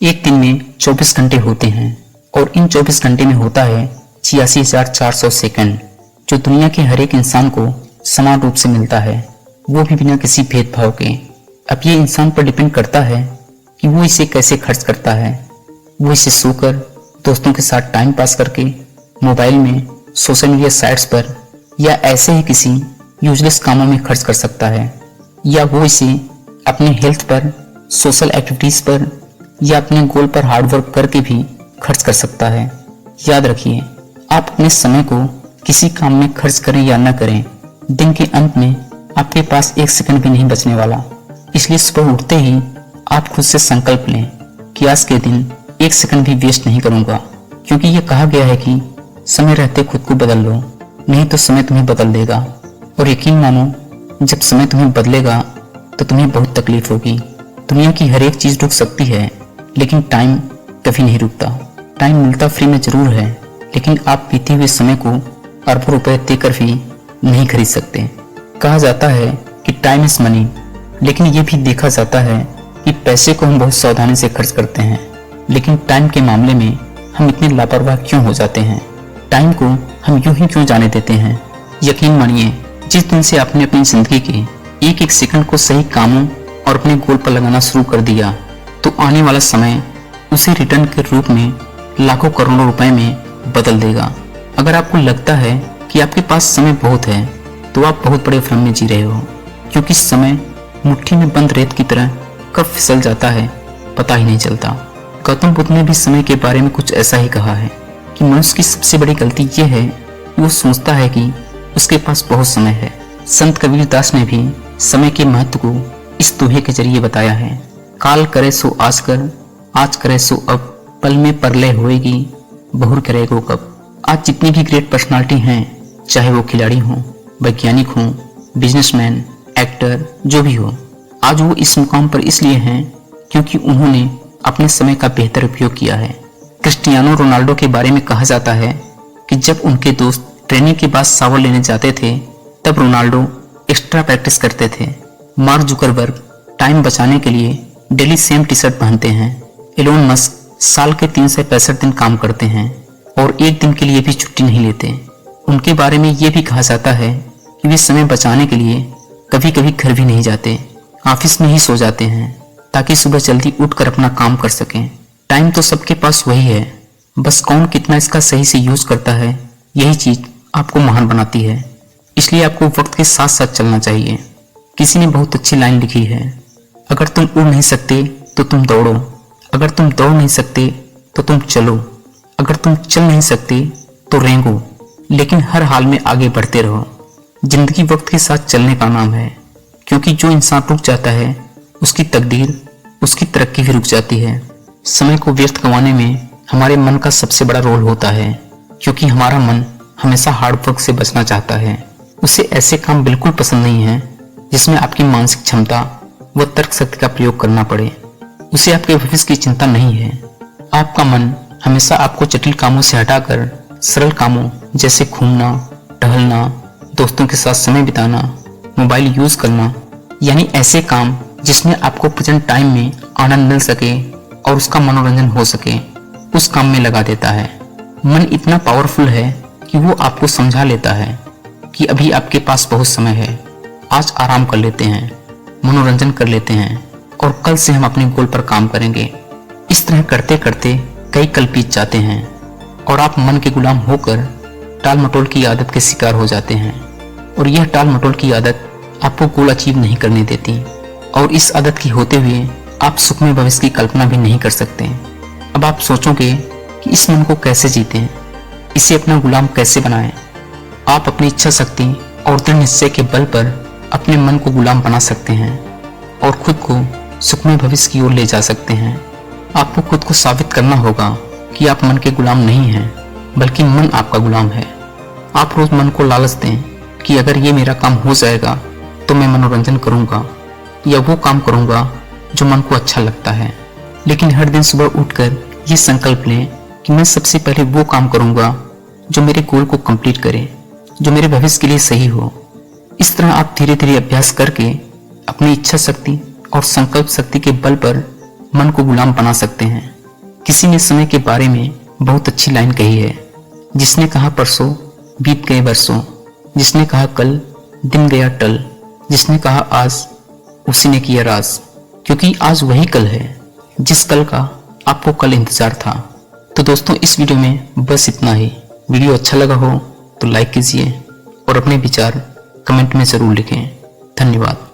एक दिन में 24 घंटे होते हैं और इन 24 घंटे में होता है 86,400 सेकंड, जो दुनिया के हर एक इंसान को समान रूप से मिलता है, वो भी बिना किसी भेदभाव के। अब ये इंसान पर डिपेंड करता है कि वो इसे कैसे खर्च करता है। वो इसे सोकर, दोस्तों के साथ टाइम पास करके, मोबाइल में, सोशल मीडिया साइट्स पर या ऐसे ही किसी यूजलेस कामों में खर्च कर सकता है, या वो इसे अपने हेल्थ पर, सोशल एक्टिविटीज पर या अपने गोल पर हार्डवर्क करके भी खर्च कर सकता है। याद रखिए, आप अपने समय को किसी काम में खर्च करें या न करें, दिन के अंत में आपके पास एक सेकंड भी नहीं बचने वाला। इसलिए सुबह उठते ही आप खुद से संकल्प लें कि आज के दिन एक सेकंड भी वेस्ट नहीं करूंगा, क्योंकि ये कहा गया है कि समय रहते खुद को बदल लो, नहीं तो समय तुम्हें बदल देगा। और यकीन मानो, जब समय तुम्हें बदलेगा तो तुम्हें बहुत तकलीफ होगी। दुनिया की हर एक चीज रुक सकती है, लेकिन टाइम कभी नहीं रुकता। टाइम मिलता फ्री में जरूर है, लेकिन आप बीते हुए समय को अरबों रुपए देकर भी नहीं खरीद सकते। कहा जाता है कि टाइम इज मनी, लेकिन ये भी देखा जाता है कि पैसे को हम बहुत सावधानी से खर्च करते हैं, लेकिन टाइम के मामले में हम इतने लापरवाह क्यों हो जाते हैं? टाइम को हम यूं ही क्यों जाने देते हैं? यकीन मानिए, जिस दिन से आपने अपनी जिंदगी के एक एक सेकंड को सही कामों और अपने गोल पर लगाना शुरू कर दिया, तो आने वाला समय उसे रिटर्न के रूप में लाखों करोड़ों रुपए में बदल देगा। अगर आपको लगता है कि आपके पास समय बहुत है, तो आप बहुत बड़े भ्रम में जी रहे हो, क्योंकि समय मुट्ठी में बंद रेत की तरह कब फिसल जाता है पता ही नहीं चलता। गौतम बुद्ध ने भी समय के बारे में कुछ ऐसा ही कहा है कि मनुष्य की सबसे बड़ी गलती यह है कि वो सोचता है कि उसके पास बहुत समय है। संत कबीर दास ने भी समय के महत्व को इस दोहे के जरिए बताया है। काल करे सो आज कर, आज करे सो अब, पल में परलय होएगी, बहुर करेगो कब। आज जितनी भी ग्रेट पर्सनालिटी हैं, चाहे वो खिलाड़ी हों, वैज्ञानिक हों, बिजनेसमैन, एक्टर, जो भी हो, आज वो इस मुकाम पर इसलिए हैं क्योंकि उन्होंने अपने समय का बेहतर उपयोग किया है। क्रिस्टियानो रोनाल्डो के बारे में कहा जाता है कि जब उनके दोस्त ट्रेनिंग के बाद शावर लेने जाते थे, तब रोनाल्डो एक्स्ट्रा प्रैक्टिस करते थे। मार्क जुकरबर्ग टाइम बचाने के लिए डेली सेम टी शर्ट पहनते हैं। एलोन मस्क साल के 365 दिन काम करते हैं और एक दिन के लिए भी छुट्टी नहीं लेते। उनके बारे में ये भी कहा जाता है कि वे समय बचाने के लिए कभी कभी घर भी नहीं जाते, ऑफिस में ही सो जाते हैं, ताकि सुबह जल्दी उठकर अपना काम कर सकें। टाइम तो सबके पास वही है, बस कौन कितना इसका सही से यूज करता है, यही चीज आपको महान बनाती है। इसलिए आपको वक्त के साथ साथ चलना चाहिए। किसी ने बहुत अच्छी लाइन लिखी है, अगर तुम उड़ नहीं सकते तो तुम दौड़ो, अगर तुम दौड़ नहीं सकते तो तुम चलो, अगर तुम चल नहीं सकते तो रेंगो, लेकिन हर हाल में आगे बढ़ते रहो। जिंदगी वक्त के साथ चलने का नाम है, क्योंकि जो इंसान रुक जाता है उसकी तकदीर, उसकी तरक्की भी रुक जाती है। समय को व्यर्थ गंवाने में हमारे मन का सबसे बड़ा रोल होता है, क्योंकि हमारा मन हमेशा हार्ड वर्क से बचना चाहता है। उसे ऐसे काम बिल्कुल पसंद नहीं है जिसमें आपकी मानसिक क्षमता व तर्क शक्ति का प्रयोग करना पड़े। उसे आपके भविष्य की चिंता नहीं है। आपका मन हमेशा आपको जटिल कामों से हटाकर सरल कामों जैसे घूमना, टहलना, दोस्तों के साथ समय बिताना, मोबाइल यूज करना, यानी ऐसे काम जिसमें आपको प्रेजेंट टाइम में आनंद मिल सके और उसका मनोरंजन हो सके, उस काम में लगा देता है। मन इतना पावरफुल है कि वो आपको समझा लेता है कि अभी आपके पास बहुत समय है, आज आराम कर लेते हैं, मनोरंजन कर लेते हैं और कल से हम अपने गोल पर काम करेंगे। इस तरह करते करते कई कल बीत जाते हैं और आप मन के गुलाम होकर टाल मटोल की आदत के शिकार हो जाते हैं, और यह टाल मटोल की आदत आपको गोल अचीव नहीं करने देती, और इस आदत की होते हुए आप सुखमय भविष्य की कल्पना भी नहीं कर सकते। अब आप सोचोगे कि इस मन को कैसे जीतें, इसे अपना गुलाम कैसे बनाएं। आप अपनी इच्छा शक्ति और दृढ़ निश्चय के बल पर अपने मन को गुलाम बना सकते हैं और खुद को सुखमय भविष्य की ओर ले जा सकते हैं। आपको खुद को साबित करना होगा कि आप मन के गुलाम नहीं हैं, बल्कि मन आपका गुलाम है। आप रोज मन को लालच दें कि अगर ये मेरा काम हो जाएगा तो मैं मनोरंजन करूंगा या वो काम करूंगा जो मन को अच्छा लगता है। लेकिन हर दिन सुबह उठकर ये संकल्प लें कि मैं सबसे पहले वो काम करूंगा जो मेरे गोल को कंप्लीट करे, जो मेरे भविष्य के लिए सही हो। इस तरह आप धीरे धीरे अभ्यास करके अपनी इच्छा शक्ति और संकल्प शक्ति के बल पर मन को गुलाम बना सकते हैं। किसी ने समय के बारे में बहुत अच्छी लाइन कही है, जिसने कहा परसों बीत गए बरसों, जिसने कहा कल दिन गया टल, जिसने कहा आज उसी ने किया राज। क्योंकि आज वही कल है जिस कल का आपको कल इंतजार था। तो दोस्तों, इस वीडियो में बस इतना ही। वीडियो अच्छा लगा हो तो लाइक कीजिए और अपने विचार कमेंट में ज़रूर लिखें। धन्यवाद।